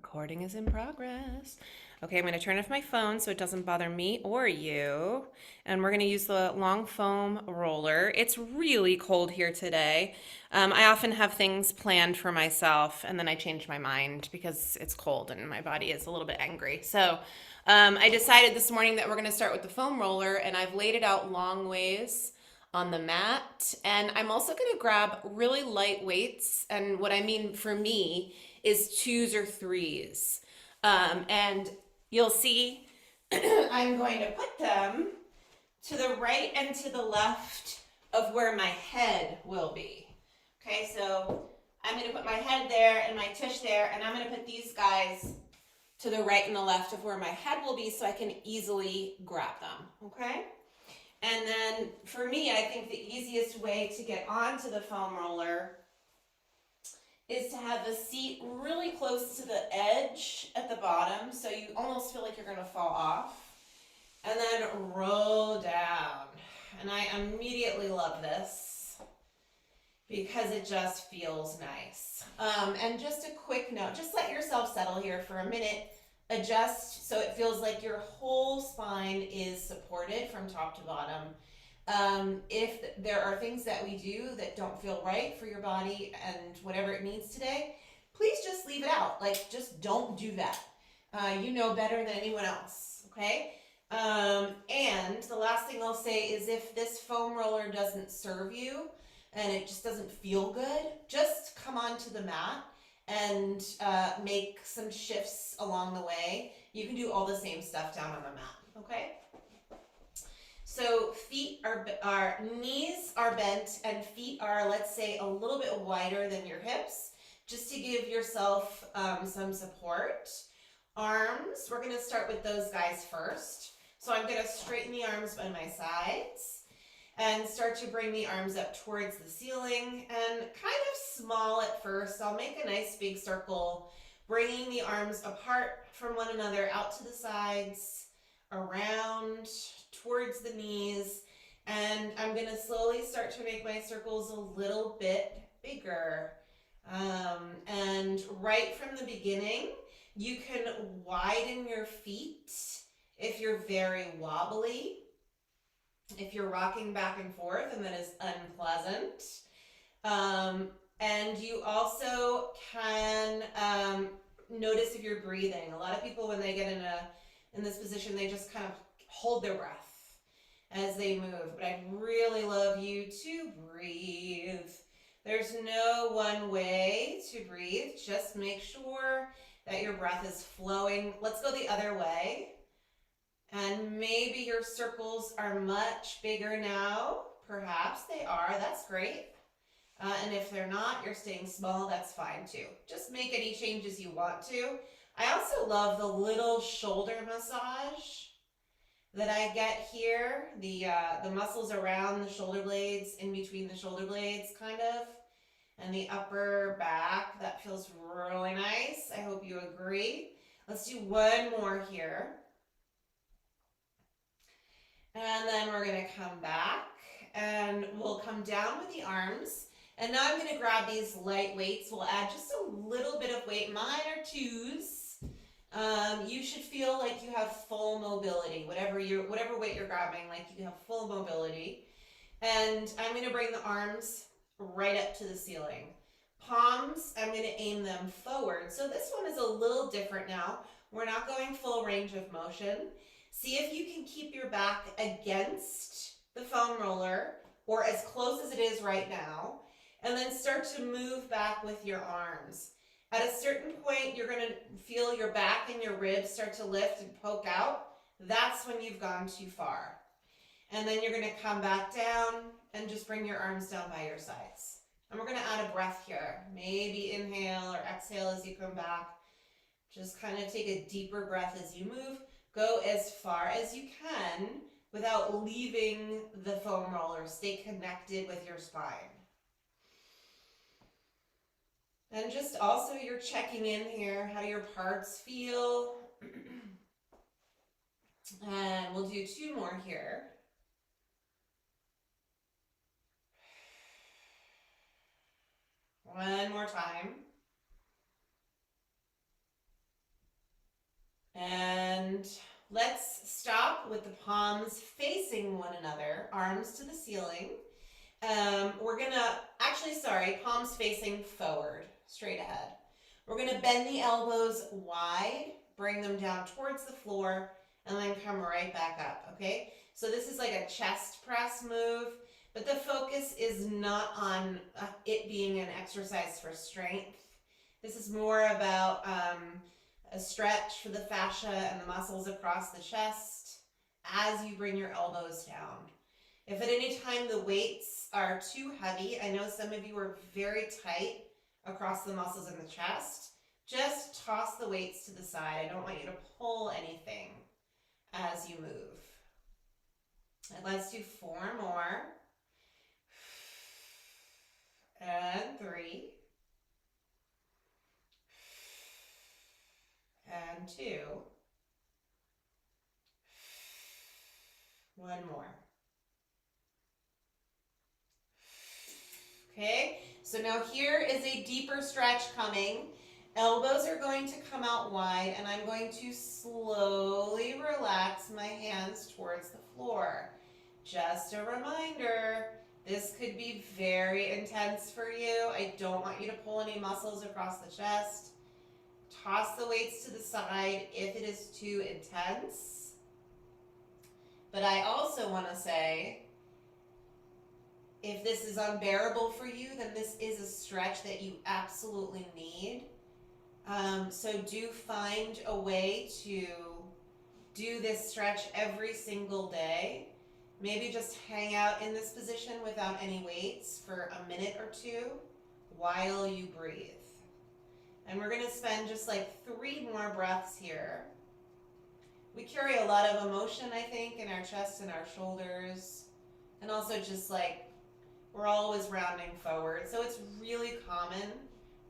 Recording is in progress. Okay, I'm going to turn off my phone so it doesn't bother me or you. And we're going to use the long foam roller. It's really cold here today. I often have things planned for myself and then I change my mind because it's cold and my body is a little bit angry. So I decided this morning that we're going to start with the foam roller, and I've laid it out long ways on the mat. And I'm also going to grab really light weights. And what I mean for me is twos or threes. And you'll see I'm going to put them to the right and to the left of where my head will be. Okay, so I'm going to put my head there and my tush there, and I'm going to put these guys to the right and the left of where my head will be so I can easily grab them. Okay? And then for me, I think the easiest way to get onto the foam roller is to have the seat really close to the edge at the bottom so you almost feel like you're going to fall off. And then roll down. And I immediately love this because it just feels nice. And just a quick note, just let yourself settle here for a minute. Adjust so it feels like your whole spine is supported from top to bottom. If there are things that we do that don't feel right for your body and whatever it needs today, please just leave it out. Like, just don't do that. You know better than anyone else, okay? And the last thing I'll say is if this foam roller doesn't serve you and it just doesn't feel good, just come onto the mat and make some shifts along the way. You can do all the same stuff down on the mat, okay? So knees are bent and feet are, let's say, a little bit wider than your hips, just to give yourself some support. Arms, we're gonna start with those guys first. So I'm gonna straighten the arms by my sides and start to bring the arms up towards the ceiling, and kind of small at first. I'll make a nice big circle, bringing the arms apart from one another out to the sides, around, towards the knees, and I'm going to slowly start to make my circles a little bit bigger. And right from the beginning, you can widen your feet if you're very wobbly, if you're rocking back and forth and that is unpleasant. And you also can notice if you're breathing. A lot of people, when they get in this position, they just kind of hold their breath as they move. But I really love you to breathe. There's no one way to breathe. Just make sure that your breath is flowing. Let's go the other way. And maybe your circles are much bigger now. Perhaps they are. That's great. And if they're not, you're staying small. That's fine too. Just make any changes you want to. I also love the little shoulder massage that I get here. The muscles around the shoulder blades, in between the shoulder blades, kind of. And the upper back. That feels really nice. I hope you agree. Let's do one more here. And then we're going to come back and we'll come down with the arms. And now I'm going to grab these light weights. We'll add just a little bit of weight. Mine are twos. You should feel like you have full mobility. Whatever weight you're grabbing, like you have full mobility. And I'm going to bring the arms right up to the ceiling. Palms, I'm going to aim them forward. So this one is a little different now. We're not going full range of motion. See if you can keep your back against the foam roller or as close as it is right now, and then start to move back with your arms. At a certain point, you're going to feel your back and your ribs start to lift and poke out. That's when you've gone too far. And then you're going to come back down and just bring your arms down by your sides. And we're going to add a breath here. Maybe inhale or exhale as you come back. Just kind of take a deeper breath as you move. Go as far as you can without leaving the foam roller. Stay connected with your spine. And just also you're checking in here. How do your parts feel? And we'll do two more here. One more time. And let's stop with the palms facing one another, arms to the ceiling. We're gonna, actually, sorry, palms facing forward, straight ahead. We're gonna bend the elbows wide, bring them down towards the floor, and then come right back up, okay? So this is like a chest press move, but the focus is not on it being an exercise for strength. This is more about a stretch for the fascia and the muscles across the chest as you bring your elbows down. If at any time the weights are too heavy, I know some of you are very tight across the muscles in the chest, just toss the weights to the side. I don't want you to pull anything as you move. And let's do 4 more. And 3. And 2. 1 more. Okay, so now here is a deeper stretch coming. Elbows are going to come out wide, and I'm going to slowly relax my hands towards the floor. Just a reminder, this could be very intense for you. I don't want you to pull any muscles across the chest. Toss the weights to the side if it is too intense. But I also want to say, if this is unbearable for you, then this is a stretch that you absolutely need. So do find a way to do this stretch every single day. Maybe just hang out in this position without any weights for a minute or 2 while you breathe. And we're going to spend just like 3 more breaths here. We carry a lot of emotion, I think, in our chest and our shoulders. And also just like, we're always rounding forward. So it's really common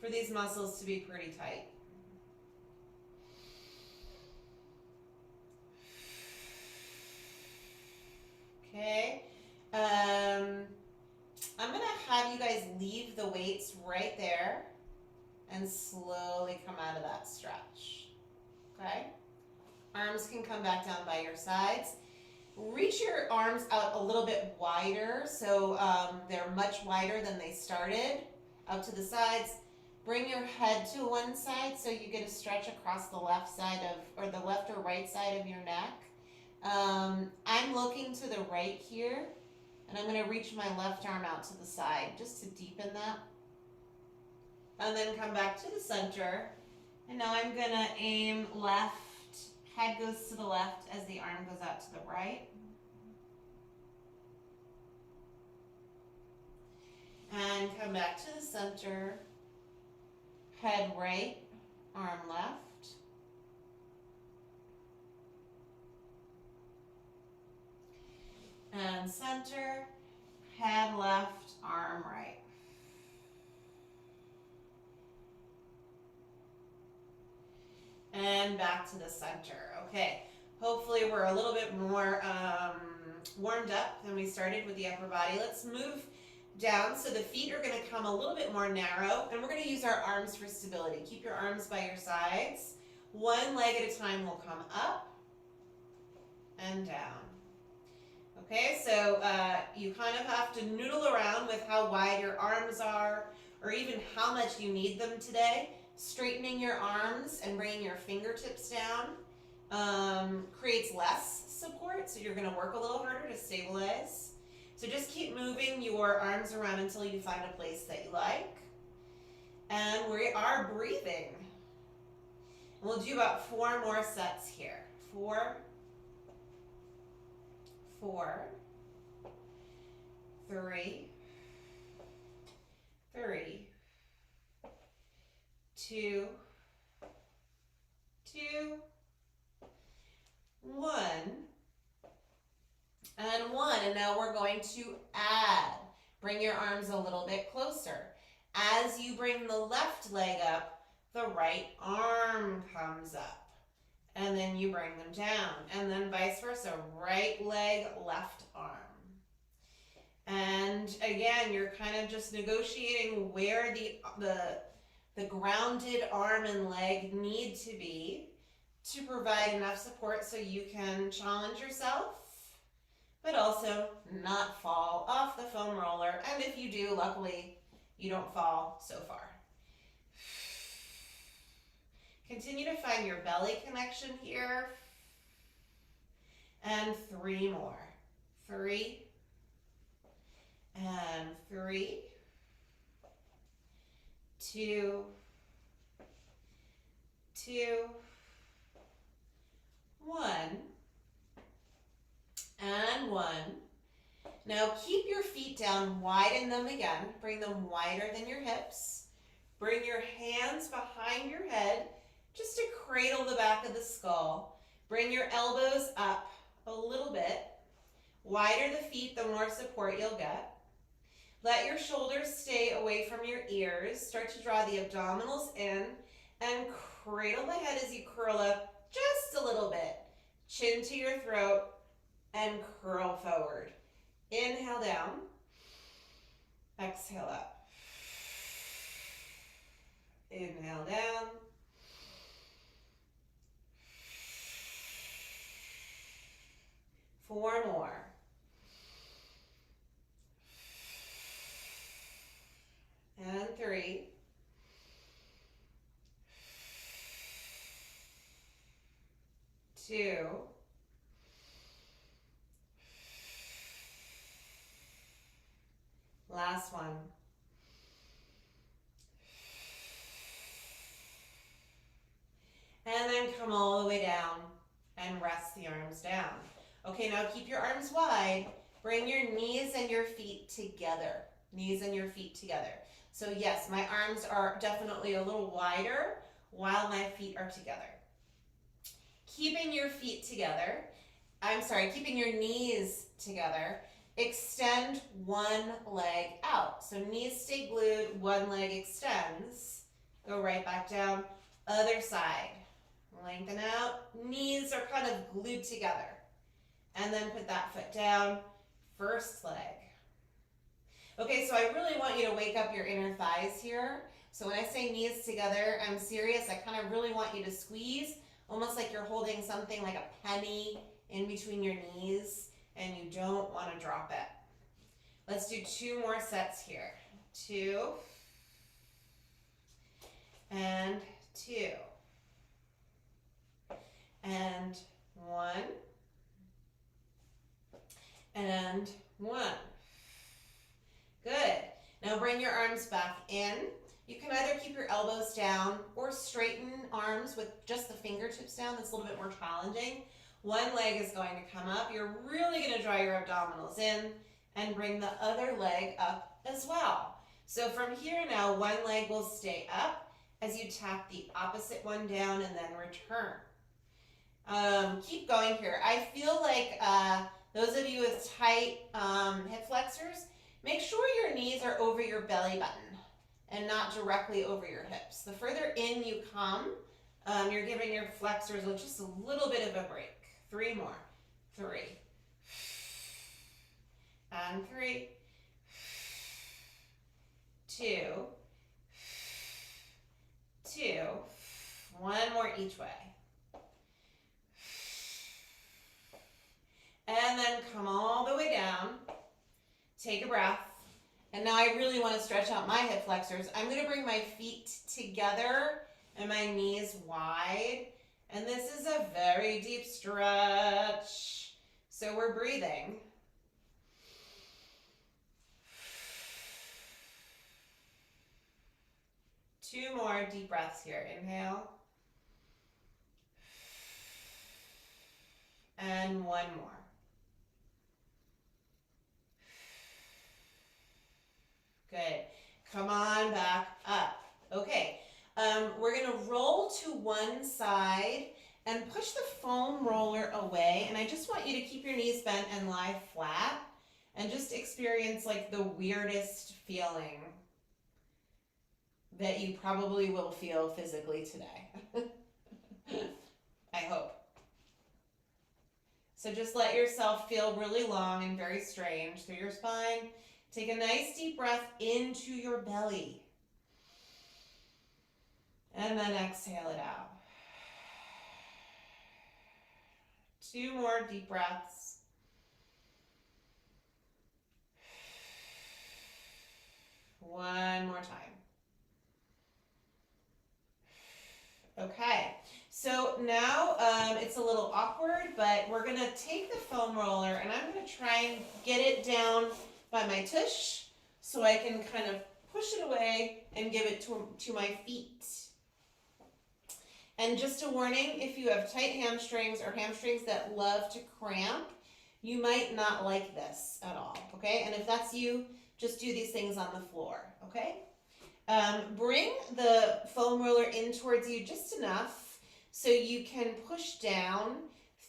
for these muscles to be pretty tight. Okay. I'm going to have you guys leave the weights right there and slowly come out of that stretch. Okay? Arms can come back down by your sides. Reach your arms out a little bit wider, so they're much wider than they started, out to the sides. Bring your head to one side so you get a stretch across the left side of, or the left or right side of your neck. I'm looking to the right here, and I'm going to reach my left arm out to the side just to deepen that. And then come back to the center. And now I'm going to aim left. Head goes to the left as the arm goes out to the right. And come back to the center. Head right, arm left. And center, head left, arm right. And back to the center. Okay, hopefully we're a little bit more warmed up than we started with the upper body. Let's move down. So the feet are going to come a little bit more narrow, and we're going to use our arms for stability. Keep your arms by your sides. One leg at a time will come up and down. Okay, so you kind of have to noodle around with how wide your arms are, or even how much you need them today. Straightening your arms and bringing your fingertips down creates less support, so you're going to work a little harder to stabilize. So just keep moving your arms around until you find a place that you like. And we are breathing. We'll do about 4 more sets here. 4, 4, 3, 3, 2, 2, 1, and 1. And now we're going to add. Bring your arms a little bit closer. As you bring the left leg up, the right arm comes up. And then you bring them down. And then vice versa. Right leg, left arm. And again, you're kind of just negotiating where the grounded arm and leg need to be to provide enough support so you can challenge yourself, but also not fall off the foam roller. And if you do, luckily, you don't fall so far. Continue to find your belly connection here. And 3 more. 3. And 3. 2. 2. 1. And 1. Now keep your feet down, widen them again. Bring them wider than your hips. Bring your hands behind your head just to cradle the back of the skull. Bring your elbows up a little bit. Wider the feet, the more support you'll get. Let your shoulders stay away from your ears. Start to draw the abdominals in and cradle the head as you curl up just a little bit. Chin to your throat and curl forward. Inhale down. Exhale up. Inhale down. Four more. And 3. 2. Last one. And then come all the way down and rest the arms down. Okay, now keep your arms wide. Bring your knees and your feet together. Knees and your feet together. So yes, my arms are definitely a little wider while my feet are together. Keeping your feet together, keeping your knees together, extend one leg out. So knees stay glued, one leg extends. Go right back down, other side. Lengthen out, knees are kind of glued together. And then put that foot down, first leg. Okay, so I really want you to wake up your inner thighs here. So when I say knees together, I'm serious. I kind of really want you to squeeze, almost like you're holding something like a penny in between your knees, and you don't want to drop it. Let's do 2 more sets here. 2 and 2 and 1 and 1. Good. Now bring your arms back in. You can either keep your elbows down or straighten arms with just the fingertips down. That's a little bit more challenging. One leg is going to come up. You're really going to draw your abdominals in and bring the other leg up as well. So from here now, one leg will stay up as you tap the opposite one down and then return. Keep going here. I feel like those of you with tight hip flexors, make sure your knees are over your belly button and not directly over your hips. The further in you come, you're giving your flexors just a little bit of a break. 3 more. 3. And 3. 2. 2. 1 more each way. And then come all the way down. Take a breath. And now I really want to stretch out my hip flexors. I'm going to bring my feet together and my knees wide. And this is a very deep stretch. So we're breathing. Two more deep breaths here. Inhale. And 1 more. Good. Come on back up. Okay. We're going to roll to one side and push the foam roller away. And I just want you to keep your knees bent and lie flat and just experience like the weirdest feeling that you probably will feel physically today. I hope. So just let yourself feel really long and very strange through your spine. Take a nice deep breath into your belly. And then exhale it out. 2 more deep breaths. One more time. Okay, so now it's a little awkward, but we're gonna take the foam roller and I'm gonna try and get it down by my tush so I can kind of push it away and give it to my feet. And just a warning, if you have tight hamstrings or hamstrings that love to cramp, you might not like this at all, okay? And if that's you, just do these things on the floor, okay? Bring the foam roller in towards you just enough so you can push down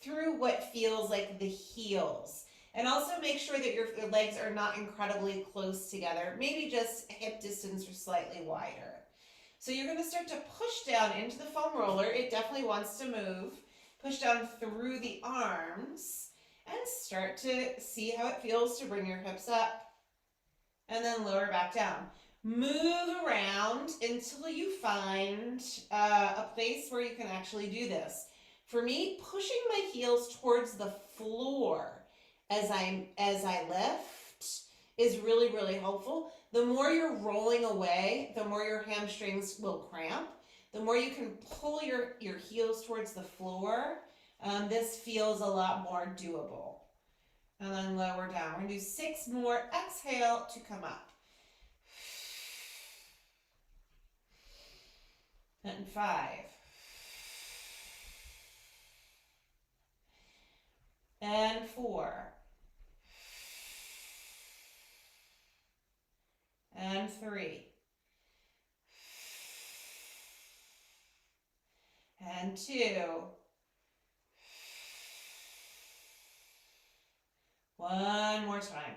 through what feels like the heels. And also make sure that your legs are not incredibly close together, maybe just hip distance or slightly wider. So you're going to start to push down into the foam roller. It definitely wants to move. Push down through the arms and start to see how it feels to bring your hips up and then lower back down. Move around until you find a place where you can actually do this. For me, pushing my heels towards the floor as I lift is really, really helpful. The more you're rolling away, the more your hamstrings will cramp. The more you can pull your heels towards the floor, this feels a lot more doable. And then lower down. We're going to do 6 more. Exhale to come up. And 5. And 4. And 3. And 2. 1 more time.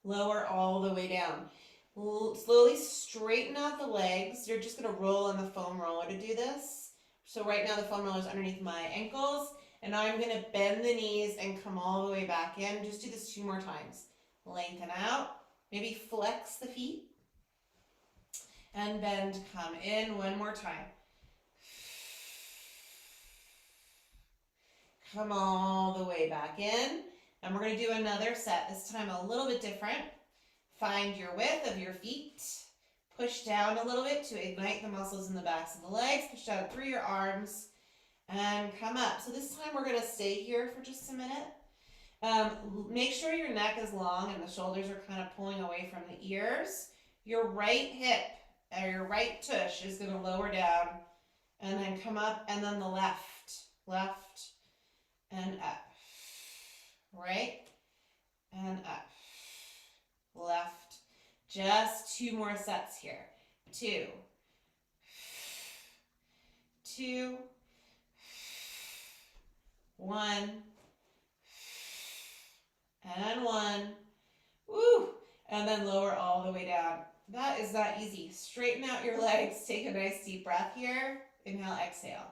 Lower all the way down. Slowly straighten out the legs. You're just going to roll on the foam roller to do this. So right now the foam roller is underneath my ankles. And now I'm going to bend the knees and come all the way back in. Just do this 2 more times. Lengthen out. Maybe flex the feet. And bend, come in 1 more time. Come all the way back in. And we're going to do another set, this time a little bit different. Find your width of your feet. Push down a little bit to ignite the muscles in the backs of the legs. Push down through your arms and come up. So this time we're going to stay here for just a minute. Make sure your neck is long and the shoulders are kind of pulling away from the ears. Your right hip or your right tush is going to lower down and then come up, and then the left and up. Right and up. Left. Just 2 more sets here. 2. 2. 1. And 1. Woo! And then lower all the way down. That is not easy. Straighten out your legs. Take a nice deep breath here. Inhale, exhale.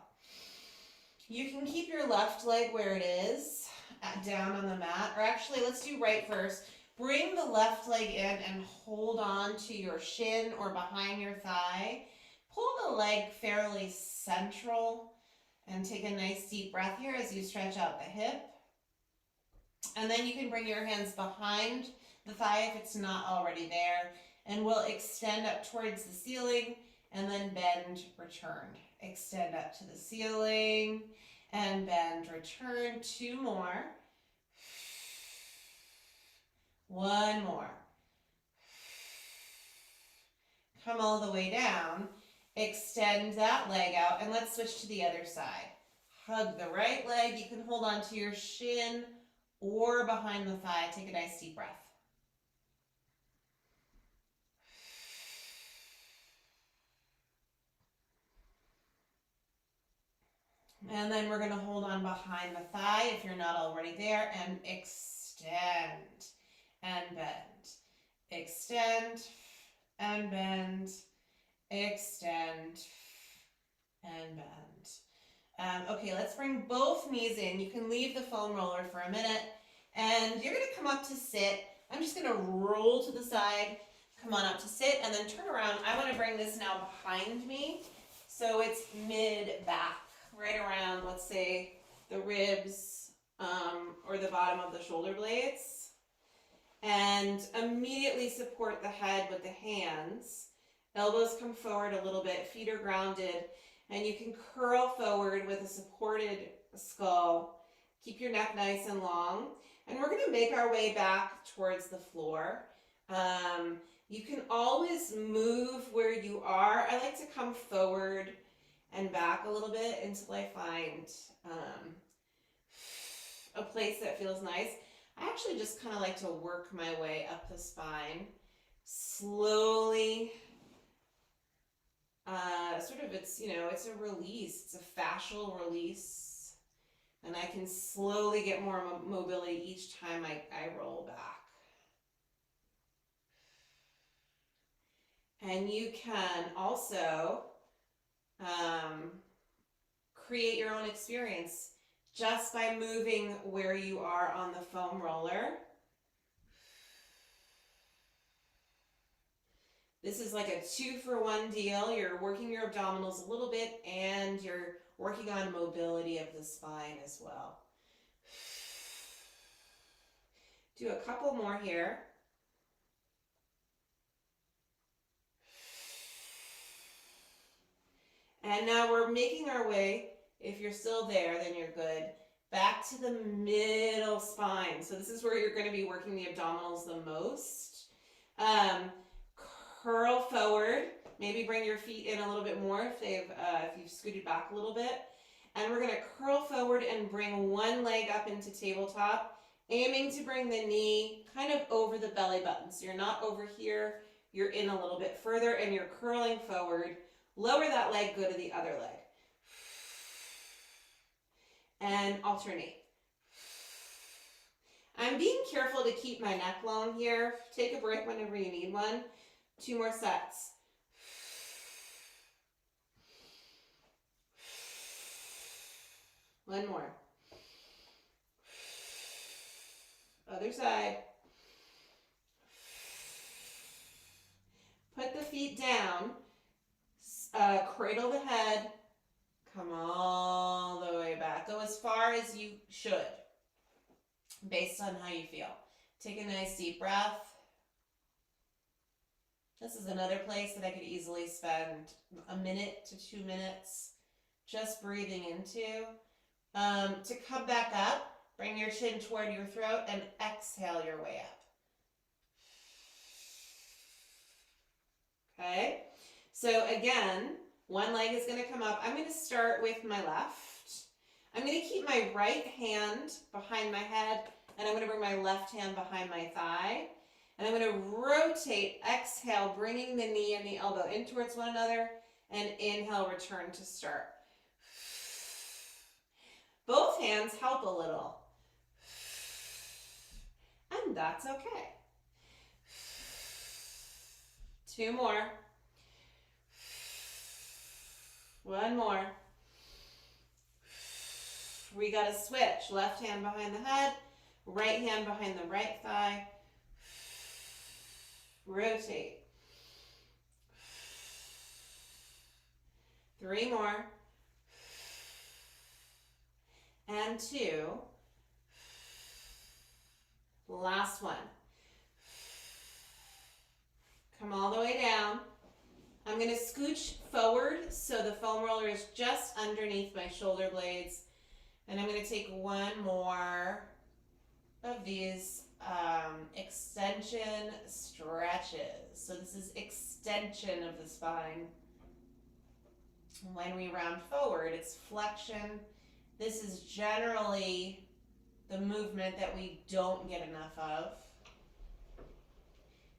You can keep your left leg where it is, down on the mat. Or actually, let's do right first. Bring the left leg in and hold on to your shin or behind your thigh. Pull the leg fairly central and take a nice deep breath here as you stretch out the hip. And then you can bring your hands behind the thigh if it's not already there. And we'll extend up towards the ceiling and then bend, return. Extend up to the ceiling and bend, return. 2 more. 1 more. Come all the way down. Extend that leg out and let's switch to the other side. Hug the right leg. You can hold on to your shin or behind the thigh. Take a nice deep breath. And then we're going to hold on behind the thigh if you're not already there and extend and bend. Extend and bend. Extend and bend. Okay, let's bring both knees in. You can leave the foam roller for a minute and you're going to come up to sit. I'm just going to roll to the side, come on up to sit and then turn around. I want to bring this now behind me So it's mid-back, right around, let's say, the ribs or the bottom of the shoulder blades. And immediately support the head with the hands. Elbows come forward a little bit, feet are grounded, and you can curl forward with a supported skull. Keep your neck nice and long. And we're going to make our way back towards the floor. You can always move where you are. I like to come forward and back a little bit until I find a place that feels nice. I actually just kind of like to work my way up the spine. Slowly, it's a release. It's a fascial release. And I can slowly get more mobility each time I roll back. And you can also create your own experience just by moving where you are on the foam roller. This is like a 2-for-1 deal. You're working your abdominals a little bit and you're working on mobility of the spine as well. Do a couple more here. And now we're making our way, if you're still there, then you're good, back to the middle spine. So this is where you're going to be working the abdominals the most. Curl forward. Maybe bring your feet in a little bit more if you've scooted back a little bit. And we're going to curl forward and bring one leg up into tabletop, aiming to bring the knee kind of over the belly button. So you're not over here, you're in a little bit further and you're curling forward. Lower that leg, go to the other leg. And alternate. I'm being careful to keep my neck long here. Take a break whenever you need one. 2 more sets. One more. Other side. Put the feet down. Cradle the head. Come all the way back. Go as far as you should, based on how you feel. Take a nice deep breath. This is another place that I could easily spend a minute to 2 minutes just breathing into. To come back up, bring your chin toward your throat and exhale your way up. Okay, so again, one leg is going to come up. I'm going to start with my left. I'm going to keep my right hand behind my head, and I'm going to bring my left hand behind my thigh. And I'm going to rotate, exhale, bringing the knee and the elbow in towards one another, and inhale, return to start. Both hands help a little. And that's okay. 2 more. 1 more. We got to switch. Left hand behind the head, right hand behind the right thigh. Rotate. 3 more. And 2. Last one. Come all the way down. I'm going to scooch forward so the foam roller is just underneath my shoulder blades. And I'm going to take 1 more of these extension stretches. So this is extension of the spine. When we round forward, it's flexion. This is generally the movement that we don't get enough of.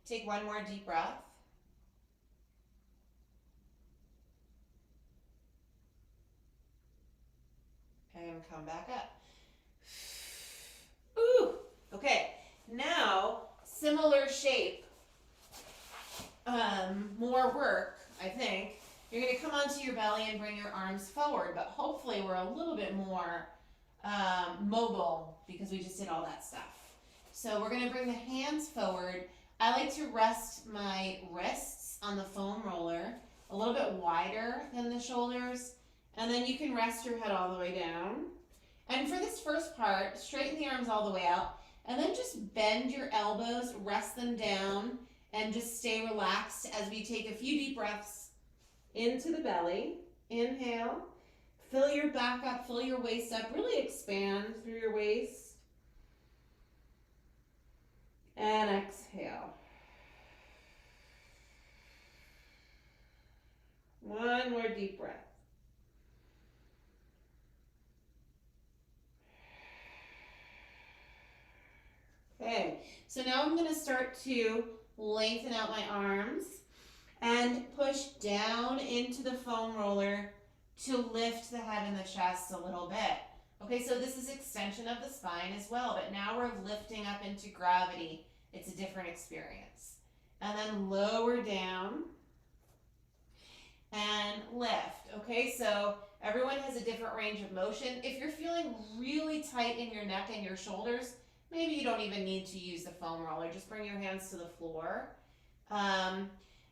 Take 1 more deep breath. And come back up. Ooh, okay. Now, similar shape, more work, I think. You're going to come onto your belly and bring your arms forward, but hopefully we're a little bit more mobile because we just did all that stuff. So we're going to bring the hands forward. I like to rest my wrists on the foam roller a little bit wider than the shoulders. And then you can rest your head all the way down. And for this first part, straighten the arms all the way out. And then just bend your elbows, rest them down, and just stay relaxed as we take a few deep breaths into the belly. Inhale. Fill your back up, fill your waist up. Really expand through your waist. And exhale. One more deep breath. Okay, so now I'm going to start to lengthen out my arms and push down into the foam roller to lift the head and the chest a little bit. Okay, so this is extension of the spine as well, but now we're lifting up into gravity. It's a different experience. And then lower down and lift. Okay, so everyone has a different range of motion. If you're feeling really tight in your neck and your shoulders, maybe you don't even need to use the foam roller. Just bring your hands to the floor.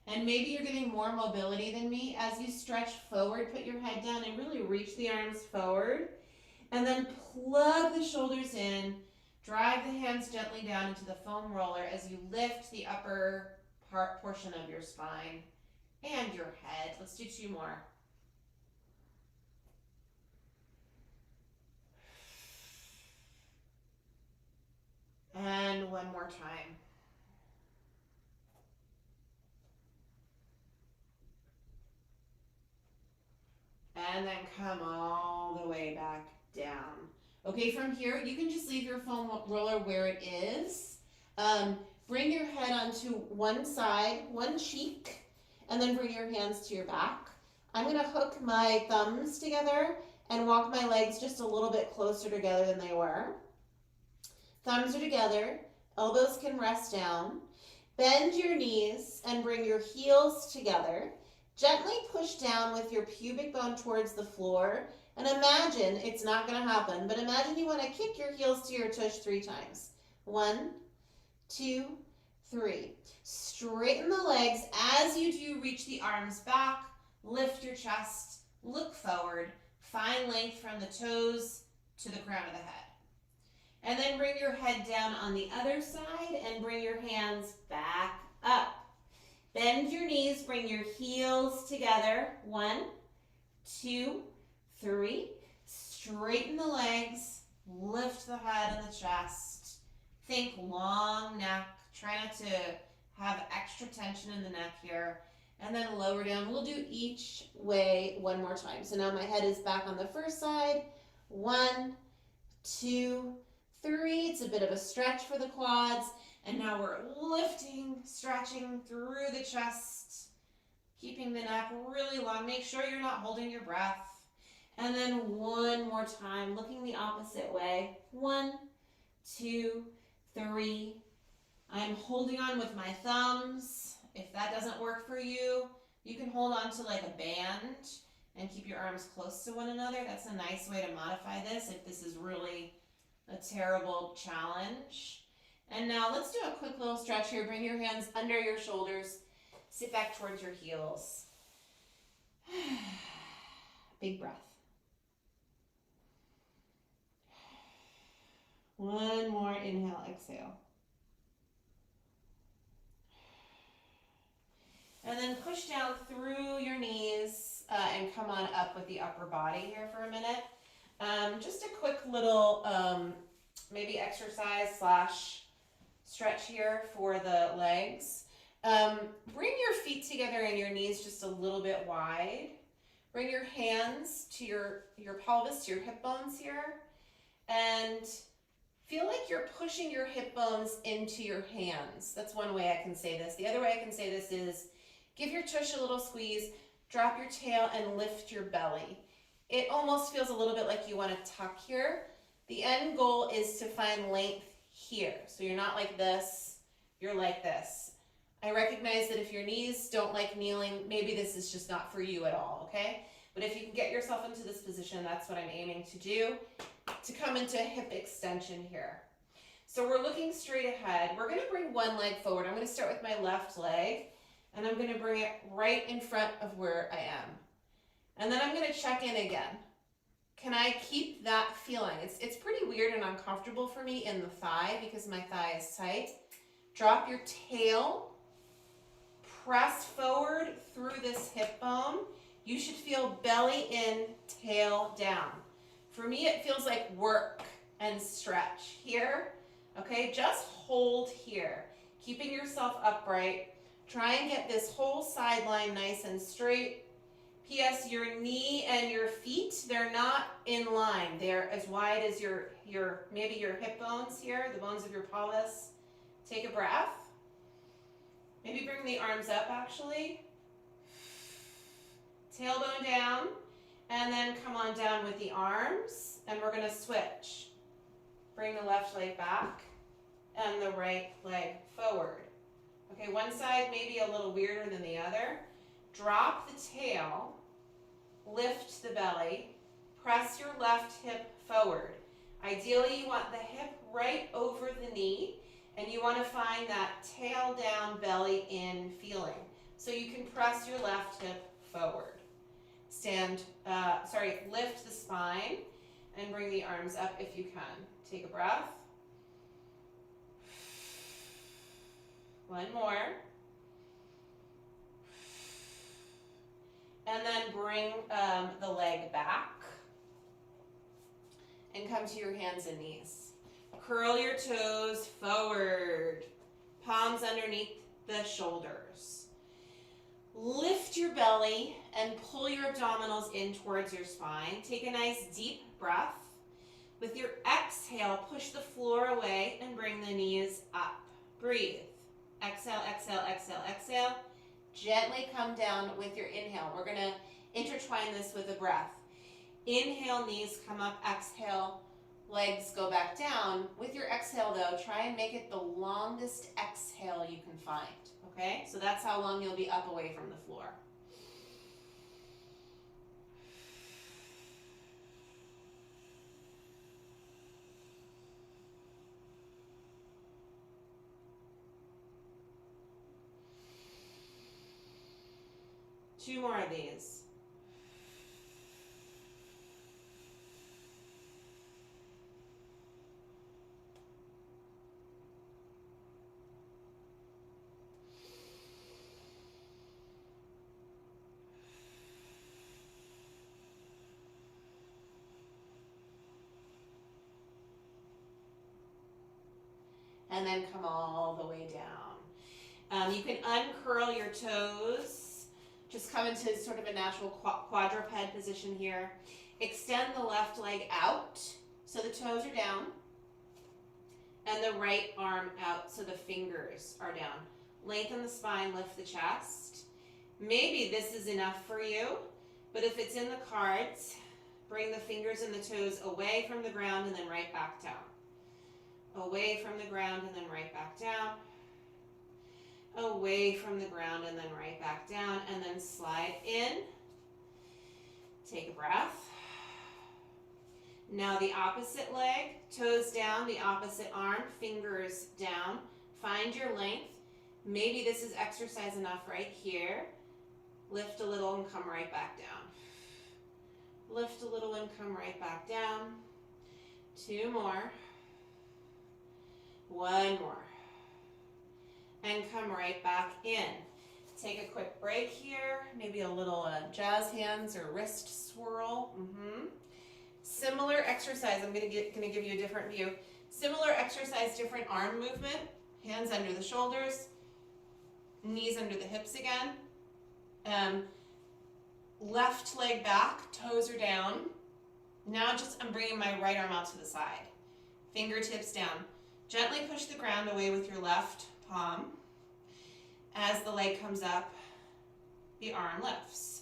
And maybe you're getting more mobility than me. As you stretch forward, put your head down and really reach the arms forward. And then plug the shoulders in. Drive the hands gently down into the foam roller as you lift the upper portion of your spine and your head. Let's do 2 more. And 1 more time. And then come all the way back down. Okay, from here, you can just leave your foam roller where it is. Bring your head onto one side, one cheek, and then bring your hands to your back. I'm going to hook my thumbs together and walk my legs just a little bit closer together than they were. Thumbs are together, elbows can rest down. Bend your knees and bring your heels together. Gently push down with your pubic bone towards the floor. And imagine, it's not going to happen, but imagine you want to kick your heels to your tush 3 times. 1, 2, 3. Straighten the legs. As you do, reach the arms back, lift your chest, look forward, find length from the toes to the crown of the head. And then bring your head down on the other side and bring your hands back up. Bend your knees, bring your heels together. 1, 2, 3. Straighten the legs, lift the head and the chest. Think long neck. Try not to have extra tension in the neck here. And then lower down. We'll do each way 1 more time. So now my head is back on the first side. 1, 2, 3. It's a bit of a stretch for the quads. And now we're lifting, stretching through the chest, keeping the neck really long. Make sure you're not holding your breath. And then 1 more time, looking the opposite way. 1, 2, 3. I'm holding on with my thumbs. If that doesn't work for you, you can hold on to like a band and keep your arms close to one another. That's a nice way to modify this if this is really a terrible challenge. And now let's do a quick little stretch here. Bring your hands under your shoulders. Sit back towards your heels. Big breath. 1 more inhale, exhale. And then push down through your knees and come on up with the upper body here for a minute. Just a quick little maybe exercise / stretch here for the legs. Bring your feet together and your knees just a little bit wide. Bring your hands to your pelvis, to your hip bones here. And feel like you're pushing your hip bones into your hands. That's one way I can say this. The other way I can say this is give your tush a little squeeze, drop your tail, and lift your belly. It almost feels a little bit like you want to tuck here. The end goal is to find length here. So you're not like this, you're like this. I recognize that if your knees don't like kneeling, maybe this is just not for you at all, okay? But if you can get yourself into this position, that's what I'm aiming to do, to come into hip extension here. So we're looking straight ahead. We're going to bring one leg forward. I'm going to start with my left leg, And I'm going to bring it right in front of where I am. And then I'm going to check in again. Can I keep that feeling? It's pretty weird and uncomfortable for me in the thigh because my thigh is tight. Drop your tail. Press forward through this hip bone. You should feel belly in, tail down. For me, it feels like work and stretch here. Okay, just hold here, keeping yourself upright. Try and get this whole sideline nice and straight. P.S. Your knee and your feet, they're not in line. They're as wide as maybe your hip bones here, the bones of your pelvis. Take a breath. Maybe bring the arms up actually. Tailbone down, and then come on down with the arms, and we're going to switch. Bring the left leg back and the right leg forward. Okay, one side may be a little weirder than the other. Drop the tail, lift the belly, press your left hip forward. Ideally, you want the hip right over the knee, and you want to find that tail down, belly in feeling. So you can press your left hip forward. Lift the spine and bring the arms up if you can. Take a breath. One more. And then bring the leg back and come to your hands and knees. Curl your toes forward, palms underneath the shoulders. Lift your belly and pull your abdominals in towards your spine. Take a nice deep breath. With your exhale, push the floor away and bring the knees up. Breathe. Exhale, exhale, exhale, exhale. Gently come down with your inhale. We're going to intertwine this with a breath. Inhale, knees come up. Exhale, legs go back down. With your exhale, though, try and make it the longest exhale you can find. Okay? So that's how long you'll be up away from the floor. Two more of these. And then come all the way down. You can uncurl your toes. Just come into sort of a natural quadruped position here. Extend the left leg out so the toes are down. And the right arm out so the fingers are down. Lengthen the spine, lift the chest. Maybe this is enough for you, but if it's in the cards, bring the fingers and the toes away from the ground and then right back down. Away from the ground and then right back down. Away from the ground and then right back down, and then slide in. Take a breath. Now the opposite leg, toes down, the opposite arm, fingers down. Find your length. Maybe this is exercise enough right here. Lift a little and come right back down. Lift a little and come right back down. Two more. One more. And come right back in. Take a quick break here. Maybe a little jazz hands or wrist swirl. Similar exercise. I'm going to give you a different view. Similar exercise, different arm movement. Hands under the shoulders. Knees under the hips again. Left leg back. Toes are down. Now I'm bringing my right arm out to the side. Fingertips down. Gently push the ground away with your left palm. As the leg comes up, the arm lifts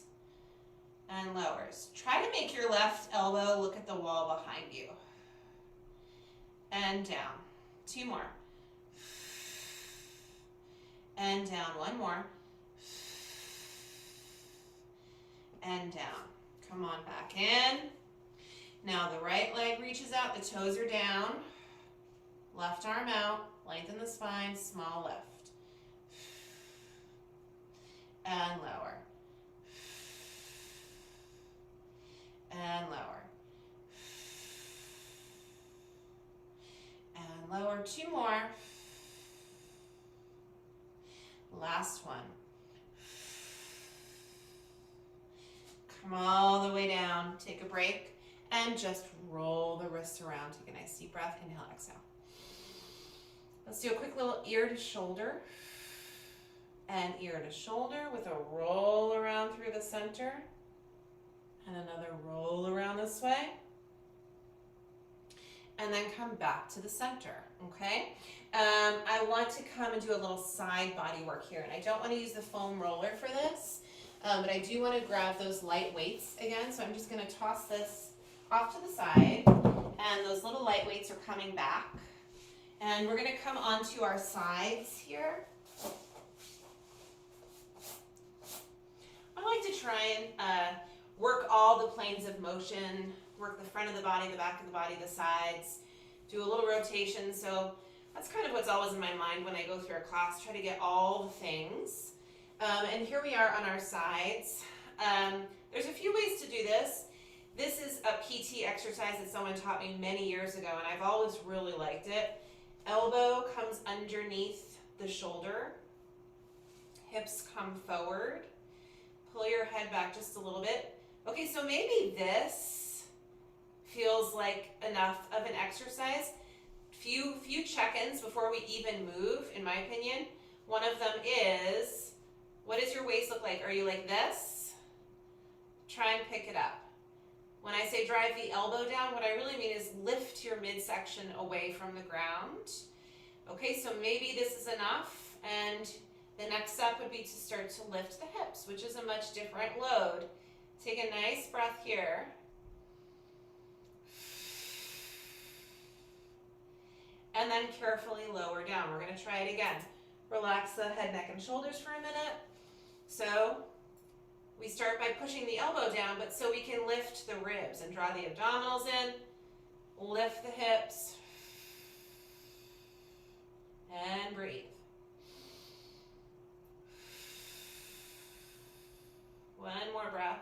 and lowers. Try to make your left elbow look at the wall behind you. And down. Two more. And down. One more. And down. Come on back in. Now the right leg reaches out, the toes are down. Left arm out, lengthen the spine, small lift. and lower, and lower, and lower. Two more. Last one. Come all the way down. Take a break and just roll the wrists around. Take a nice deep breath. Inhale, exhale. Let's do a quick little ear to shoulder and ear to shoulder with a roll around through the center and another roll around this way. And then come back to the center, okay? I want to come and do a little side body work here, and I don't want to use the foam roller for this, but I do want to grab those light weights again, so I'm just going to toss this off to the side, and those little light weights are coming back. And we're going to come onto our sides here. I like to try and work all the planes of motion, work the front of the body, the back of the body, the sides, do a little rotation. So that's kind of what's always in my mind when I go through a class, try to get all the things. And here we are on our sides. There's a few ways to do this. This is a PT exercise that someone taught me many years ago, and I've always really liked it. Elbow comes underneath the shoulder. Hips come forward. Pull your head back just a little bit. Okay, so maybe this feels like enough of an exercise. Few check-ins before we even move, in my opinion. One of them is, what does your waist look like? Are you like this? Try and pick it up. When I say drive the elbow down, what I really mean is lift your midsection away from the ground. Okay, so maybe this is enough, and the next step would be to start to lift the hips, which is a much different load. Take a nice breath here. And then carefully lower down. We're going to try it again. Relax the head, neck, and shoulders for a minute. So we start by pushing the elbow down, but so we can lift the ribs and draw the abdominals in, lift the hips, and breathe. One more breath.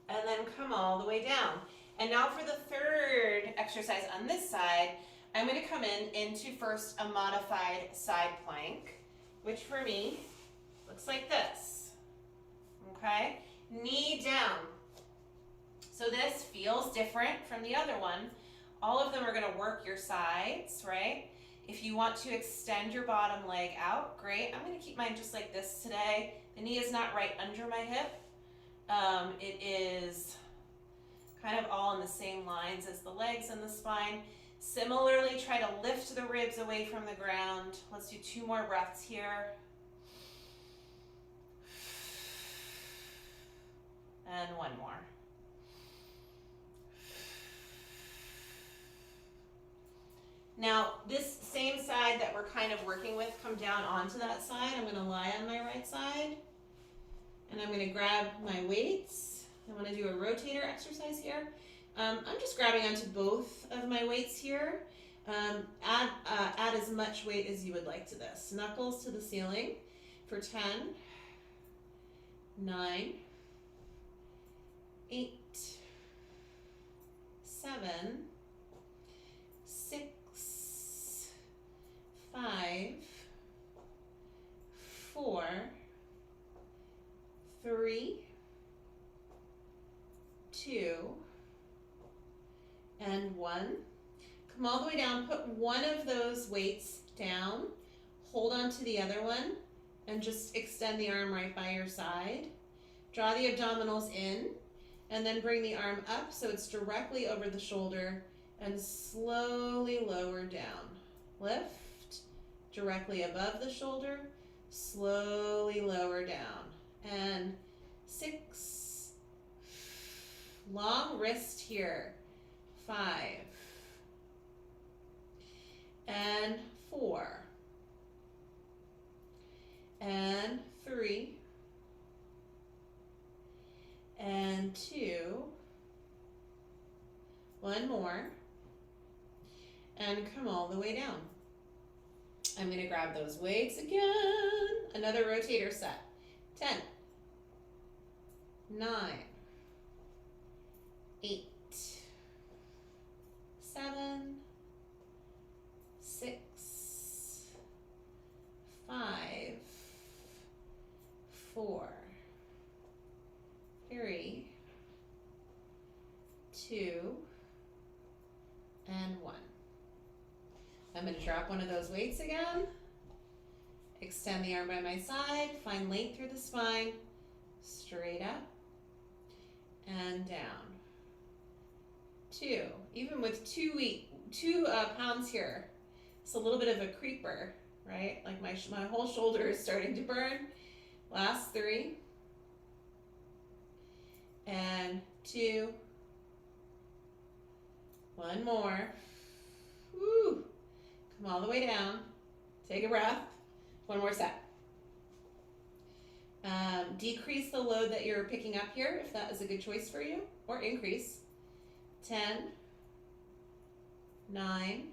And then come all the way down. And now for the third exercise on this side, I'm going to come into first a modified side plank, which for me looks like this. Okay? Knee down. So this feels different from the other one. All of them are going to work your sides, right? If you want to extend your bottom leg out, great. I'm going to keep mine just like this today. The knee is not right under my hip. It is kind of all in the same lines as the legs and the spine. Similarly, try to lift the ribs away from the ground. Let's do 2 more breaths here. And 1 more. Now, this same side that we're kind of working with, come down onto that side. I'm going to lie on my right side. And I'm going to grab my weights. I want to do a rotator exercise here. I'm just grabbing onto both of my weights here. Add as much weight as you would like to this. Knuckles to the ceiling for 10, 9, 8, 7, 6, 5, 4, 3, 2, and 1. Come all the way down, put one of those weights down, hold on to the other one, and just extend the arm right by your side. Draw the abdominals in, and then bring the arm up so it's directly over the shoulder, and slowly lower down. Lift, directly above the shoulder, slowly lower down. And 6, long wrist here, 5, and 4, and 3, and 2, 1 more, and come all the way down. I'm going to grab those weights again. Another rotator set. 10, 9, 8, 7, 6, 5, 4, 3, 2, and 1. I'm going to drop one of those weights again. Extend the arm by my side, find length through the spine, straight up and down. 2. Even with 2 pounds here, it's a little bit of a creeper, right? Like my whole shoulder is starting to burn. Last 3. And 2. 1 more. Woo! Come all the way down. Take a breath. 1 more set. Decrease the load that you're picking up here if that is a good choice for you, or increase. 10, 9,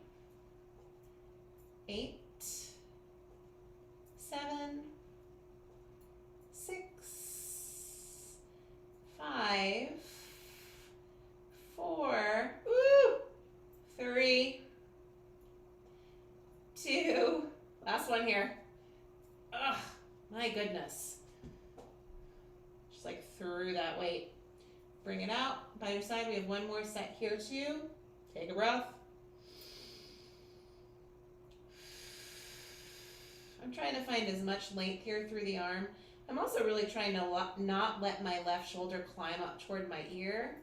8, 7, 6, 5, 4, 3, 2, last one here. Ugh, my goodness. Just like threw that weight. Bring it out. By your side, we have 1 more set here too. Take a breath. I'm trying to find as much length here through the arm. I'm also really trying to not let my left shoulder climb up toward my ear.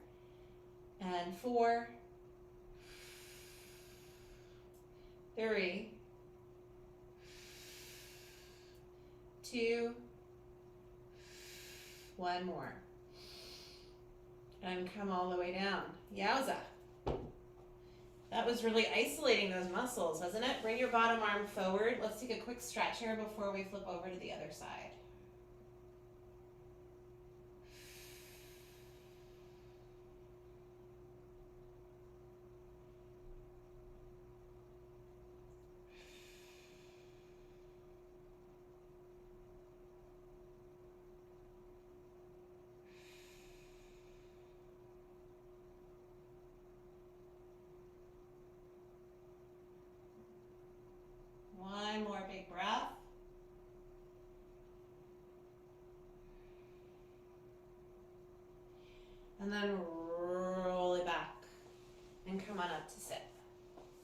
And 4, 3, 2, 1 more. And come all the way down. Yowza. That was really isolating those muscles, wasn't it? Bring your bottom arm forward. Let's take a quick stretch here before we flip over to the other side. One more big breath. And then roll it back and come on up to sit.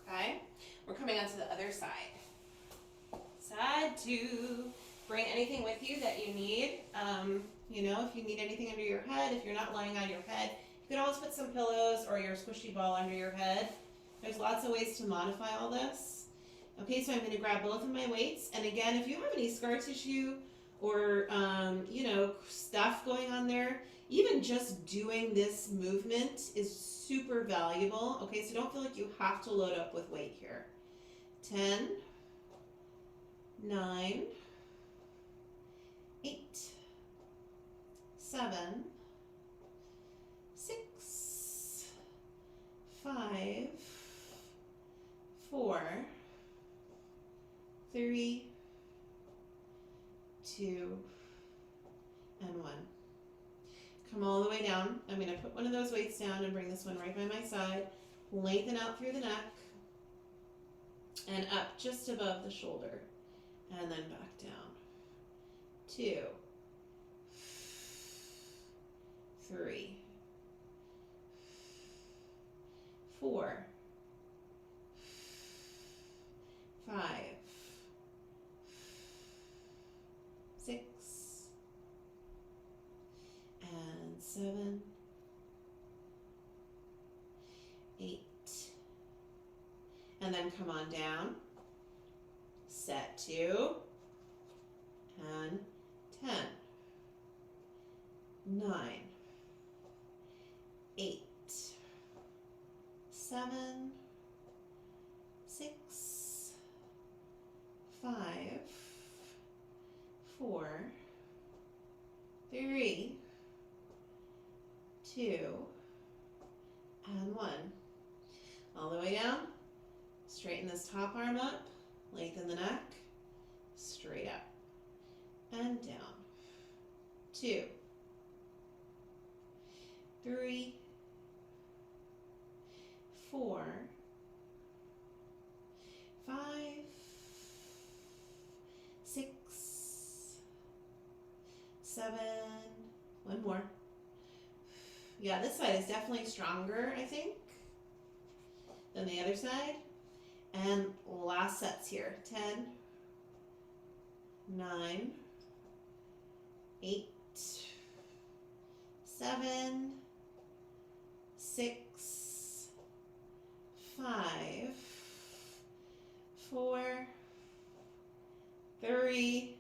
Okay? We're coming on to the other side. Side 2. Bring anything with you that you need. If you need anything under your head, if you're not lying on your head, you can always put some pillows or your squishy ball under your head. There's lots of ways to modify all this. Okay, so I'm going to grab both of my weights. And again, if you have any scar tissue or, stuff going on there, even just doing this movement is super valuable. Okay, so don't feel like you have to load up with weight here. 10, 9, 8, 7, 6, 5, 4, 3, 2, and 1. Come all the way down. I'm going to put one of those weights down and bring this one right by my side. Lengthen out through the neck and up just above the shoulder and then back down. 2, 3, 4, 5, 6, and 7, 8, and then come on down. Set 2, and 10, 9, 8, 7, 6, 5, 4, 3, 2, and 1. All the way down. Straighten this top arm up. lengthen the neck, straight up and down. 2, 3, 4, 5, 6, 7, one more. Yeah, this side is definitely stronger, I think, than the other side. And last sets here, 10, 9, 8, 7, 6, 5, 4, 3,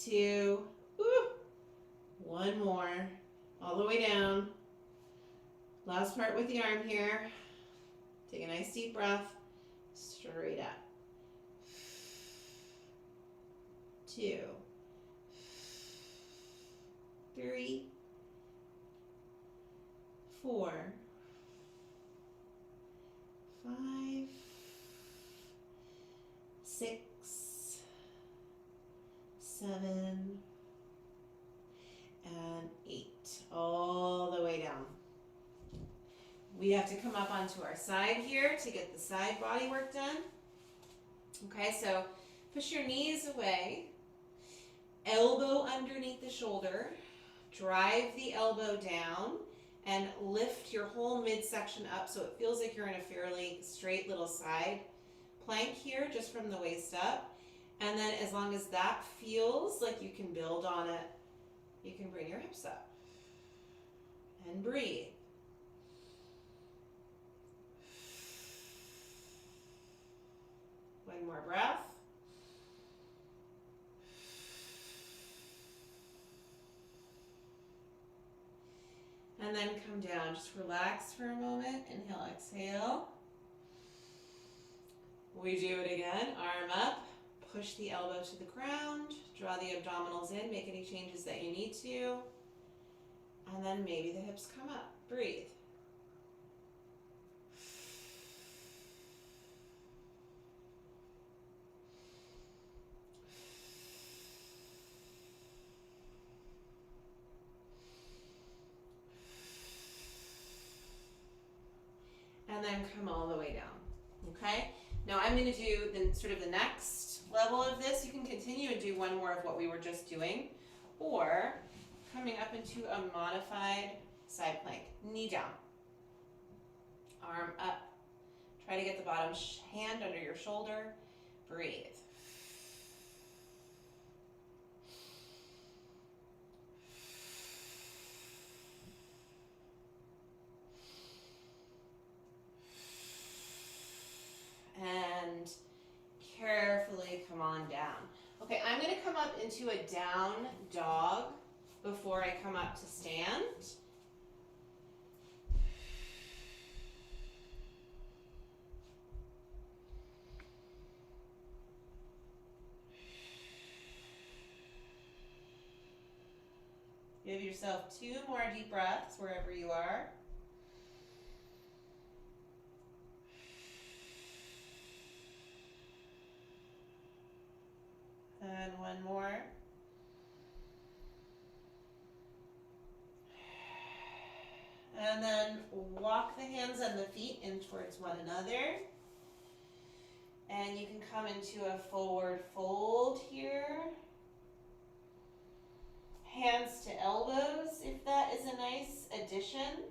2, one more, all the way down. Last part with the arm here. Take a nice deep breath, straight up. 2, 3, 4, 5, 6, 7, and 8, all the way down. We have to come up onto our side here to get the side body work done. Okay, so push your knees away, elbow underneath the shoulder, drive the elbow down, and lift your whole midsection up so it feels like you're in a fairly straight little side plank here, just from the waist up. And then as long as that feels like you can build on it, you can bring your hips up and breathe. One more breath. And then come down, just relax for a moment, inhale, exhale. We do it again, arm up, push the elbow to the ground, draw the abdominals in, make any changes that you need to, and then maybe the hips come up, breathe. And then come all the way down, okay? Now I'm gonna do the next level of this. You can continue and do one more of what we were just doing, or coming up into a modified side plank. Knee down, arm up. Try to get the bottom hand under your shoulder, breathe. And carefully come on down. Okay, I'm going to come up into a down dog before I come up to stand. Give yourself 2 more deep breaths wherever you are. And one more. And then walk the hands and the feet in towards one another. And you can come into a forward fold here. Hands to elbows, if that is a nice addition.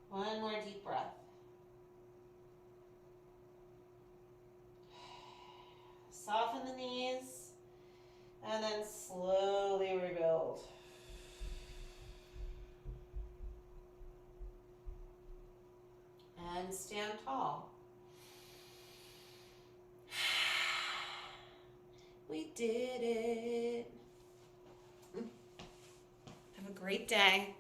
One more deep breath. Soften the knees, and then slowly rebuild. And stand tall. We did it. Have a great day.